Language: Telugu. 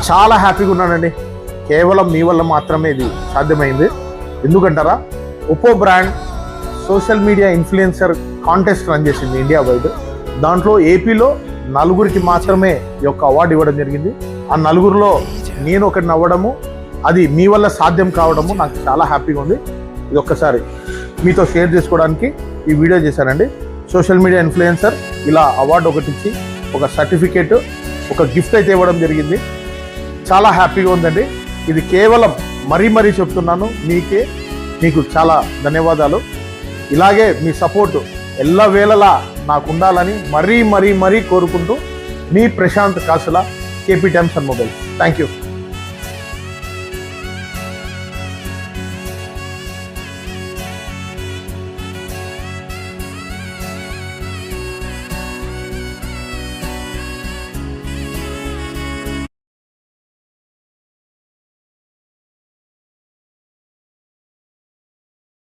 చాలా హ్యాపీగా ఉన్నానండి. కేవలం మీ వల్ల మాత్రమే ఇది సాధ్యమైంది. ఎందుకంటారా, Oppo brand social media influencer contest run చేసింది ఇండియా వైడ్. దాంట్లో ఏపీలో 4 మాత్రమే ఈ యొక్క అవార్డు ఇవ్వడం జరిగింది. ఆ 4లో నేను ఒకటిని అవ్వడము, అది మీ వల్ల సాధ్యం కావడము నాకు చాలా హ్యాపీగా ఉంది. ఇది ఒక్కసారి మీతో షేర్ చేసుకోవడానికి ఈ వీడియో చేశానండి. సోషల్ మీడియా ఇన్ఫ్లుయెన్సర్ ఇలా అవార్డు ఒకటి ఇచ్చి ఒక సర్టిఫికేట్, ఒక గిఫ్ట్ అయితే ఇవ్వడం జరిగింది. చాలా హ్యాపీగా ఉందండి. ఇది కేవలం మరీ చెప్తున్నాను, మీకు చాలా ధన్యవాదాలు. ఇలాగే మీ సపోర్టు ఎల్లవేళలా నాకు ఉండాలని మరీ కోరుకుంటూ, మీ ప్రశాంత్ కాసుల, KP times and mobiles. Thank you.